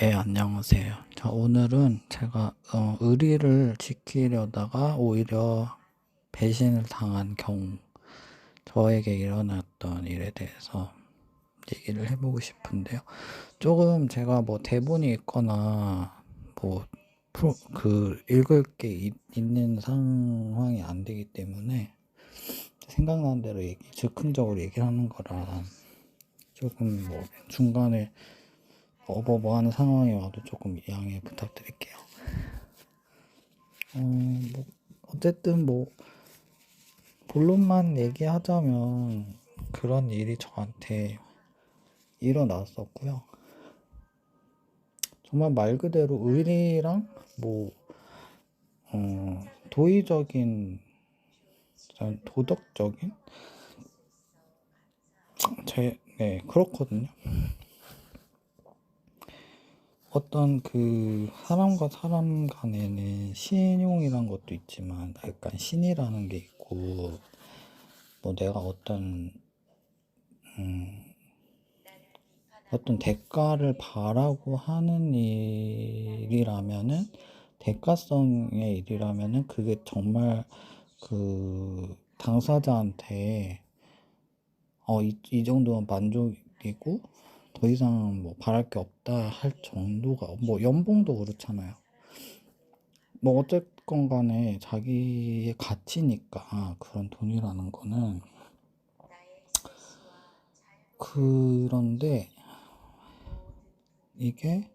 예, 안녕하세요. 자, 오늘은 제가 의리를 지키려다가 오히려 배신을 당한 경우, 저에게 일어났던 일에 대해서 얘기를 해보고 싶은데요. 조금 제가 뭐 대본이 있거나 뭐 읽을 게 있는 상황이 안 되기 때문에 생각나는 대로 즉흥적으로 얘기를 하는 거라 조금 뭐 중간에 뭐 하는 상황이 와도 조금 양해 부탁드릴게요. 뭐 어쨌든 뭐 본론만 얘기하자면 그런 일이 저한테 일어났었고요. 정말 말 그대로 의리랑 뭐 도의적인 도덕적인 네, 그렇거든요. 어떤 사람과 사람 간에는 신용이란 것도 있지만 약간 신이라는 게 있고, 뭐 내가 어떤 대가를 바라고 하는 일이라면은, 대가성의 일이라면은 그게 정말 당사자한테 이 정도면 만족이고 더 이상 뭐 바랄 게 없다 할 정도가, 뭐 연봉도 그렇잖아요. 뭐 어쨌건 간에 자기의 가치니까 그런 돈이라는 거는. 그런데 이게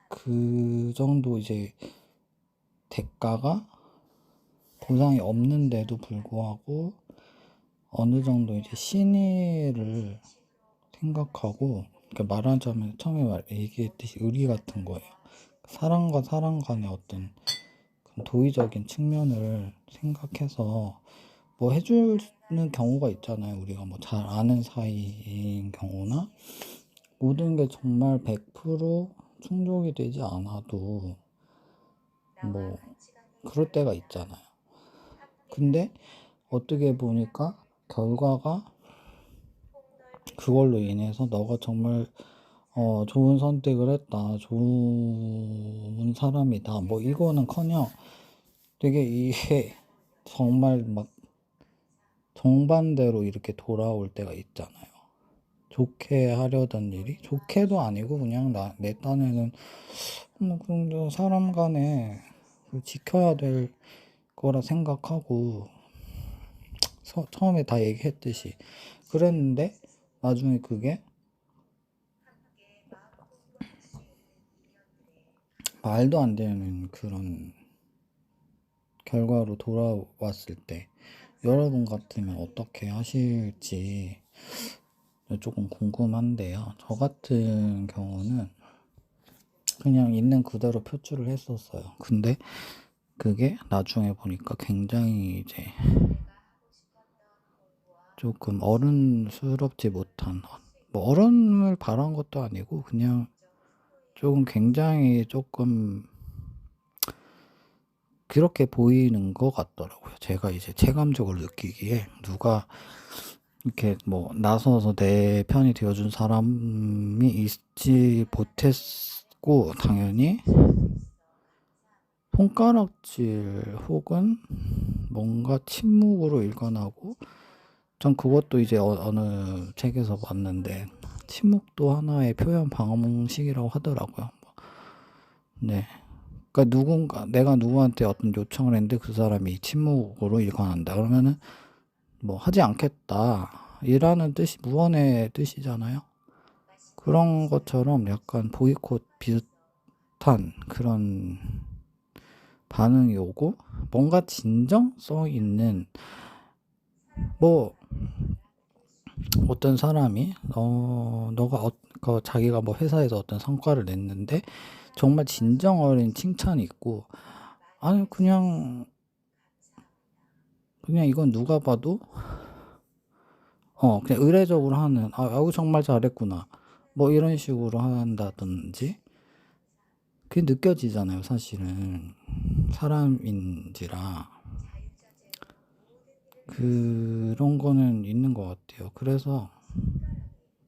그 정도 이제 대가가 보상이 없는데도 불구하고 어느 정도 이제 신의를 생각하고, 그러니까 말하자면 처음에 얘기했듯이 의리 같은 거예요. 사람과 사람 간의 어떤 도의적인 측면을 생각해서 뭐 해주는 경우가 있잖아요. 우리가 뭐 잘 아는 사이인 경우나, 모든 게 정말 100% 충족이 되지 않아도 뭐 그럴 때가 있잖아요. 근데 어떻게 보니까 결과가 그걸로 인해서 너가 정말 좋은 선택을 했다, 좋은 사람이다, 뭐 이거는커녕 되게 이게 정말 막 정반대로 이렇게 돌아올 때가 있잖아요. 좋게 하려던 일이 좋게도 아니고 그냥 내 딴에는 뭐 사람 간에 지켜야 될 거라 생각하고 처음에 다 얘기했듯이 그랬는데, 나중에 그게 말도 안 되는 그런 결과로 돌아왔을 때 여러분 같으면 어떻게 하실지 조금 궁금한데요. 저 같은 경우는 그냥 있는 그대로 표출을 했었어요. 근데 그게 나중에 보니까 굉장히 이제 조금 어른스럽지 못한, 뭐 어른을 바란 것도 아니고 그냥 조금 굉장히 조금 그렇게 보이는 것 같더라고요. 제가 이제 체감적으로 느끼기에 누가 이렇게 뭐 나서서 내 편이 되어준 사람이 있지 못했고, 당연히 손가락질 혹은 뭔가 침묵으로 일관하고, 전 그것도 이제 어느 책에서 봤는데 침묵도 하나의 표현 방식이라고 하더라고요. 네. 그러니까 내가 누구한테 어떤 요청을 했는데 그 사람이 침묵으로 일관한다 그러면은 뭐 하지 않겠다 이라는 뜻이, 무언의 뜻이잖아요. 그런 것처럼 약간 보이콧 비슷한 그런 반응이 오고, 뭔가 진정성 있는, 뭐 어떤 사람이 너가 자기가 뭐 회사에서 어떤 성과를 냈는데 정말 진정 어린 칭찬이 있고, 아니 그냥 이건 누가 봐도 그냥 의례적으로 하는, 아우 정말 잘했구나, 뭐 이런 식으로 한다든지, 그게 느껴지잖아요. 사실은 사람인지라 그런 거는 있는 것 같아요. 그래서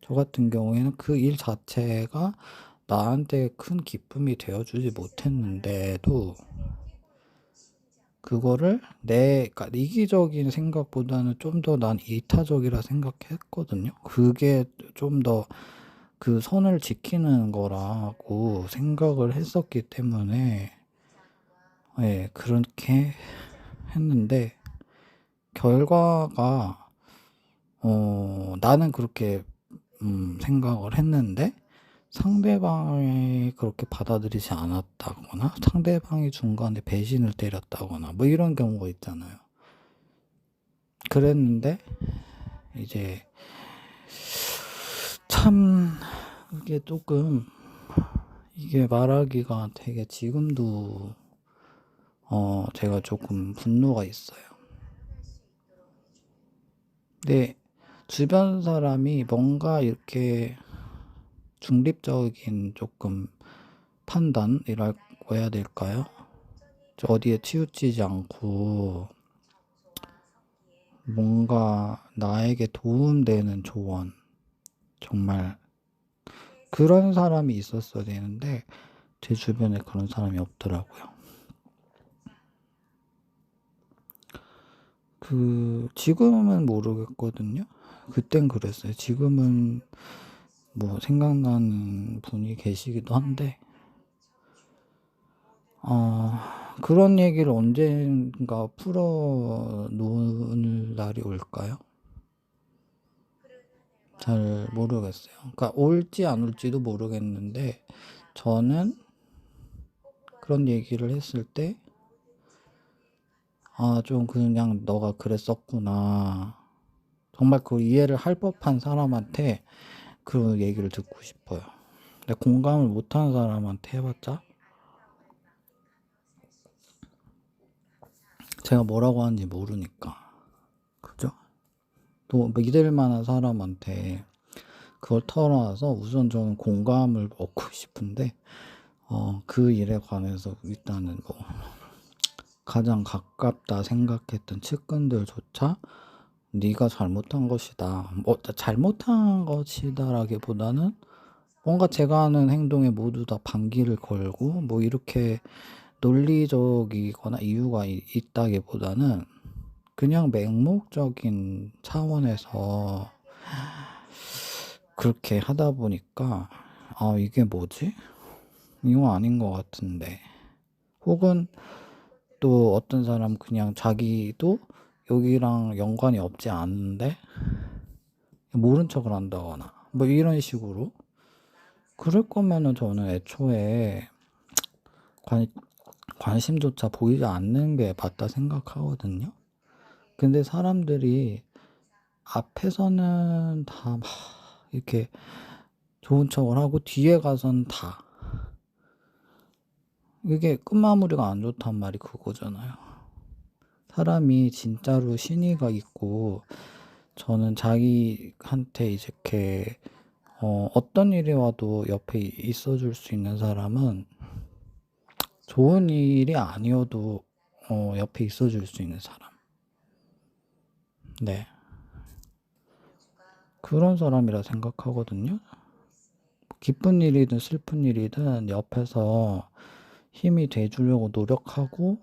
저 같은 경우에는 그 일 자체가 나한테 큰 기쁨이 되어주지 못했는데도 그거를 그러니까 이기적인 생각보다는 좀 더 난 이타적이라 생각했거든요. 그게 좀 더 그 선을 지키는 거라고 생각을 했었기 때문에 예, 그렇게 했는데 결과가 나는 그렇게 생각을 했는데 상대방이 그렇게 받아들이지 않았다거나 상대방이 중간에 배신을 때렸다거나 뭐 이런 경우가 있잖아요. 그랬는데 이제 참 이게 조금 이게 말하기가 되게 지금도 제가 조금 분노가 있어요. 근데 주변 사람이 뭔가 이렇게 중립적인 조금 판단이라고 해야 될까요? 어디에 치우치지 않고 뭔가 나에게 도움되는 조언, 정말 그런 사람이 있었어야 되는데 제 주변에 그런 사람이 없더라고요. 지금은 모르겠거든요. 그땐 그랬어요. 지금은 뭐 생각나는 분이 계시기도 한데 그런 얘기를 언젠가 풀어 놓을 날이 올까요? 잘 모르겠어요. 그러니까 올지 안 올지도 모르겠는데 저는 그런 얘기를 했을 때 좀 그냥 너가 그랬었구나. 정말 그 이해를 할 법한 사람한테 그 얘기를 듣고 싶어요. 근데 공감을 못하는 사람한테 해봤자 제가 뭐라고 하는지 모르니까. 그죠? 또 믿을 만한 사람한테 그걸 털어놔서 우선 저는 공감을 얻고 싶은데 그 일에 관해서 일단은 뭐 가장 가깝다 생각했던 측근들조차 네가 잘못한 것이다. 뭐 잘못한 것이다라기보다는 뭔가 제가 하는 행동에 모두 다 반기를 걸고 뭐 이렇게 논리적이거나 이유가 있다기보다는 그냥 맹목적인 차원에서 그렇게 하다 보니까 이게 뭐지? 이거 아닌 것 같은데. 혹은 또 어떤 사람 그냥 자기도 여기랑 연관이 없지 않은데 모른 척을 한다거나 뭐 이런 식으로. 그럴 거면은 저는 애초에 관심조차 보이지 않는 게 맞다 생각하거든요. 근데 사람들이 앞에서는 다 막 이렇게 좋은 척을 하고 뒤에 가선 다 이게 끝마무리가 안 좋단 말이 그거잖아요. 사람이 진짜로 신의가 있고 저는 자기한테 이렇게 어떤 일이 와도 옆에 있어줄 수 있는 사람은 좋은 일이 아니어도 옆에 있어줄 수 있는 사람. 네. 그런 사람이라 생각하거든요. 기쁜 일이든 슬픈 일이든 옆에서 힘이 돼주려고 노력하고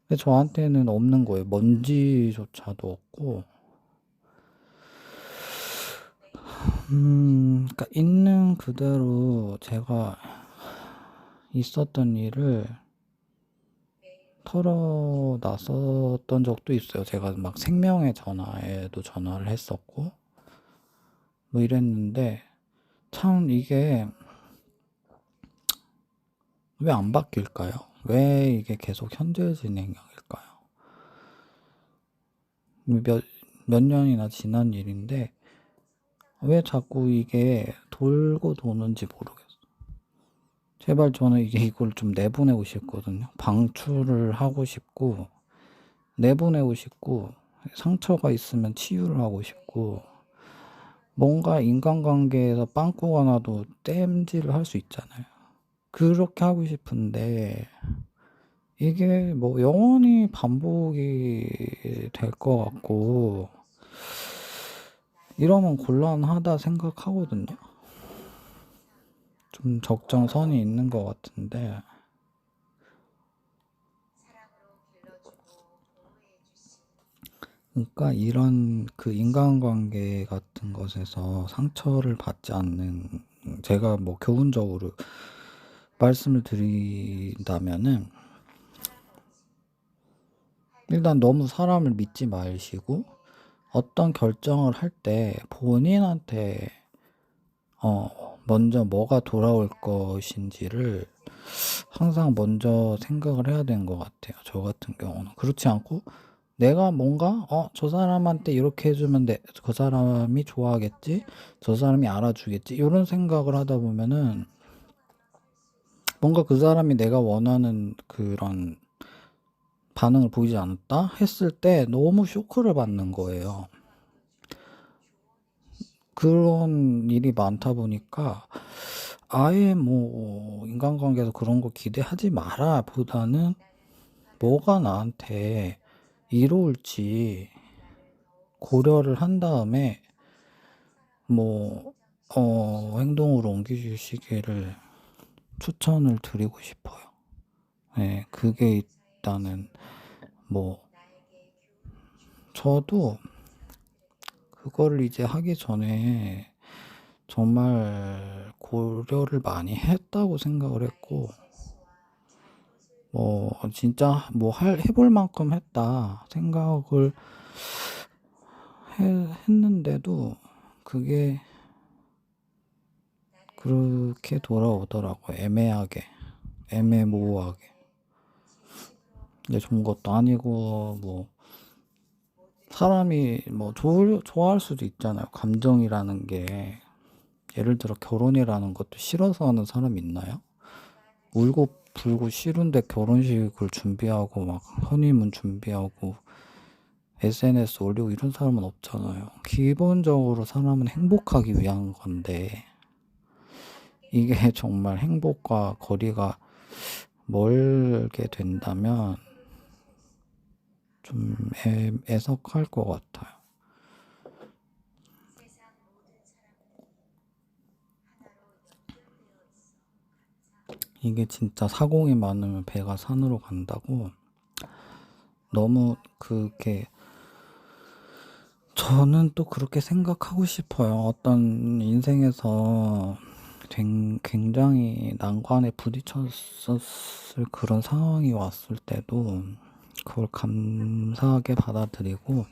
근데 저한테는 없는 거예요. 먼지조차도 없고 그러니까 있는 그대로 제가 있었던 일을 털어놨었던 적도 있어요. 제가 막 생명의 전화에도 전화를 했었고 뭐 이랬는데 참 이게 왜 안 바뀔까요? 왜 이게 계속 현재 진행형일까요? 몇 년이나 지난 일인데 왜 자꾸 이게 돌고 도는지 모르겠어요. 제발 저는 이걸 좀 내보내고 싶거든요. 방출을 하고 싶고 내보내고 싶고 상처가 있으면 치유를 하고 싶고 뭔가 인간관계에서 빵꾸가 나도 땜질을 할 수 있잖아요. 그렇게 하고 싶은데 이게 뭐 영원히 반복이 될 것 같고 이러면 곤란하다 생각하거든요. 좀 적정선이 있는 것 같은데, 그러니까 이런 그 인간관계 같은 것에서 상처를 받지 않는, 제가 뭐 교훈적으로 말씀을 드린다면은, 일단 너무 사람을 믿지 마시고, 어떤 결정을 할 때 본인한테 먼저 뭐가 돌아올 것인지를 항상 먼저 생각을 해야 되는 것 같아요. 저 같은 경우는. 그렇지 않고 내가 뭔가 저 사람한테 이렇게 해주면 그 사람이 좋아하겠지, 저 사람이 알아주겠지, 이런 생각을 하다 보면은 뭔가 그 사람이 내가 원하는 그런 반응을 보이지 않았다 했을 때 너무 쇼크를 받는 거예요. 그런 일이 많다 보니까 아예 뭐 인간관계에서 그런 거 기대하지 마라 보다는 뭐가 나한테 이로울지 고려를 한 다음에 뭐 행동으로 옮겨주시기를 추천을 드리고 싶어요. 네, 그게 일단은 뭐 저도 그거를 이제 하기 전에 정말 고려를 많이 했다고 생각을 했고, 뭐 진짜 뭐 해볼 만큼 했다 생각을 했는데도 그게 그렇게 돌아오더라고요. 애매모호하게. 근데 좋은 것도 아니고, 뭐 사람이 뭐 좋아할 수도 있잖아요. 감정이라는 게. 예를 들어 결혼이라는 것도 싫어서 하는 사람 있나요? 울고 불고 싫은데 결혼식을 준비하고 막 허니문 준비하고 SNS 올리고 이런 사람은 없잖아요. 기본적으로 사람은 행복하기 위한 건데 이게 정말 행복과 거리가 멀게 된다면 좀 애석할 것 같아요. 이게 진짜 사공이 많으면 배가 산으로 간다고. 너무 그게 저는 또 그렇게 생각하고 싶어요. 어떤 인생에서 굉장히 난관에 부딪혔었을 그런 상황이 왔을 때도 그걸 감사하게 받아들이고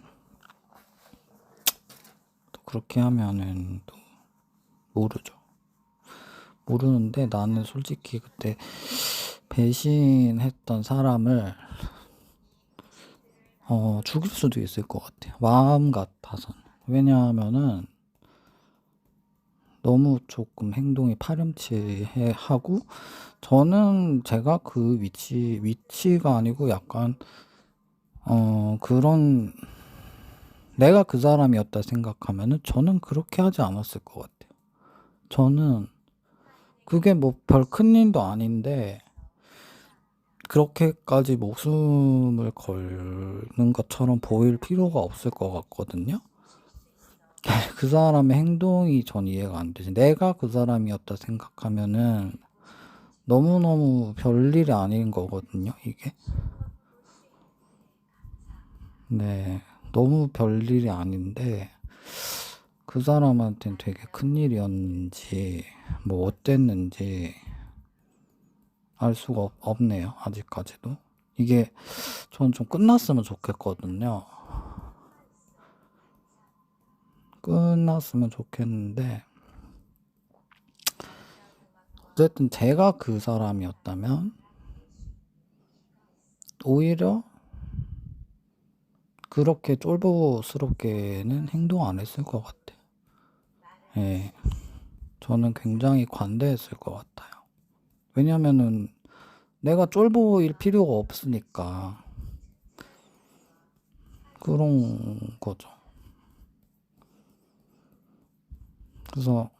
또 그렇게 하면은 또 모르죠. 모르는데 나는 솔직히 그때 배신했던 사람을 죽일 수도 있을 것 같아요. 마음 같아서는. 왜냐하면은 너무 조금 행동이 파렴치하고 저는 제가 그 위치가 아니고 약간 그런 내가 그 사람이었다 생각하면은 저는 그렇게 하지 않았을 것 같아요. 저는 그게 뭐 별 큰일도 아닌데 그렇게까지 목숨을 걸는 것처럼 보일 필요가 없을 것 같거든요. 그 사람의 행동이 전 이해가 안 되지. 내가 그 사람이었다 생각하면은 너무너무 별일이 아닌 거거든요, 이게. 네, 너무 별일이 아닌데 그 사람한테는 되게 큰일이었는지 뭐 어땠는지 알 수가 없네요, 아직까지도. 이게 전 좀 끝났으면 좋겠거든요. 끝났으면 좋겠는데 어쨌든 제가 그 사람이었다면 오히려 그렇게 쫄보스럽게는 행동 안 했을 것 같아요. 예, 저는 굉장히 관대했을 것 같아요. 왜냐면은 내가 쫄보일 필요가 없으니까 그런 거죠. 그래서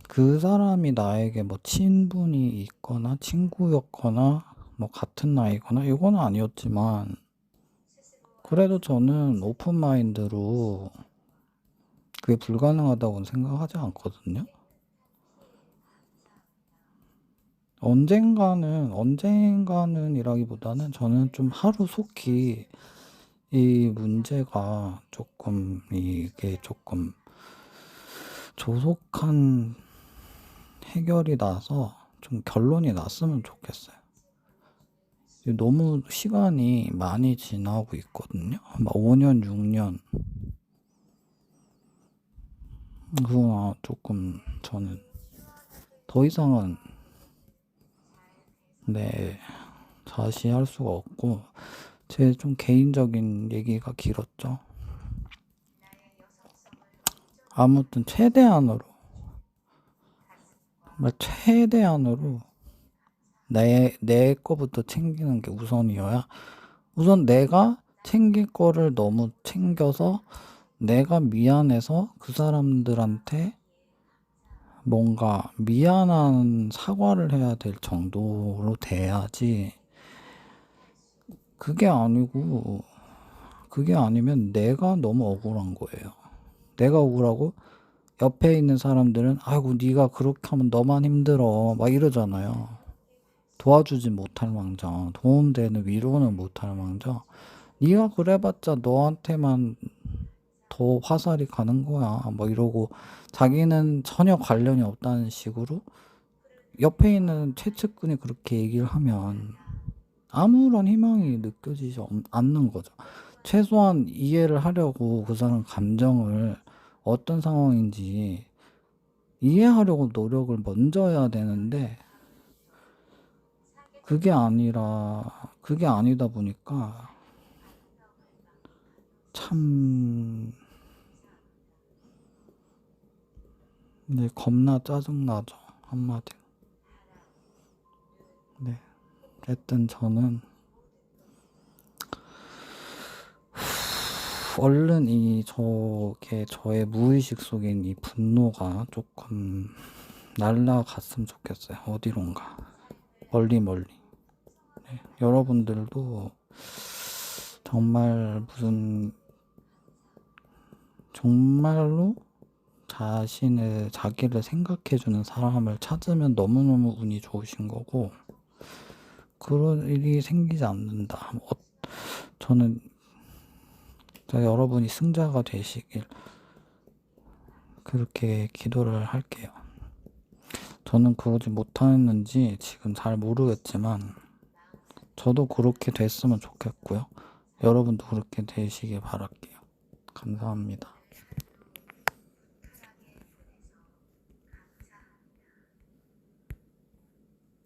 그 사람이 나에게 뭐 친분이 있거나 친구였거나 뭐 같은 나이거나 이건 아니었지만 그래도 저는 오픈 마인드로 그게 불가능하다고는 생각하지 않거든요. 언젠가는이라기보다는 저는 좀 하루속히 이 문제가 조금 이게 조금 조속한 해결이 나서 좀 결론이 났으면 좋겠어요. 너무 시간이 많이 지나고 있거든요. 막 5년, 6년. 그거 조금 저는 더 이상은 자시할 수가 없고, 제 좀 개인적인 얘기가 길었죠. 아무튼 최대한으로 내 거부터 챙기는 게 우선이어야, 우선 내가 챙길 거를 너무 챙겨서 내가 미안해서 그 사람들한테 뭔가 미안한 사과를 해야 될 정도로 돼야지. 그게 아니면 내가 너무 억울한 거예요. 내가 억울하고 옆에 있는 사람들은 아이고 네가 그렇게 하면 너만 힘들어 막 이러잖아요. 도와주지 못할 망정, 도움되는 위로는 못할 망정, 네가 그래봤자 너한테만 더 화살이 가는 거야 뭐 이러고, 자기는 전혀 관련이 없다는 식으로 옆에 있는 최측근이 그렇게 얘기를 하면 아무런 희망이 느껴지지 않는 거죠. 최소한 이해를 하려고 그 사람 감정을 어떤 상황인지 이해하려고 노력을 먼저 해야 되는데, 그게 아니다 보니까 참, 겁나 짜증나죠. 한마디로. 네. 하여튼 저는 얼른 저의 무의식 속인 이 분노가 조금 날라갔으면 좋겠어요. 어디론가. 멀리. 네. 여러분들도 정말로 자기를 생각해주는 사람을 찾으면 너무너무 운이 좋으신 거고, 그런 일이 생기지 않는다. 저는 여러분이 승자가 되시길 그렇게 기도를 할게요. 저는 그러지 못하는지 지금 잘 모르겠지만 저도 그렇게 됐으면 좋겠고요. 여러분도 그렇게 되시길 바랄게요. 감사합니다.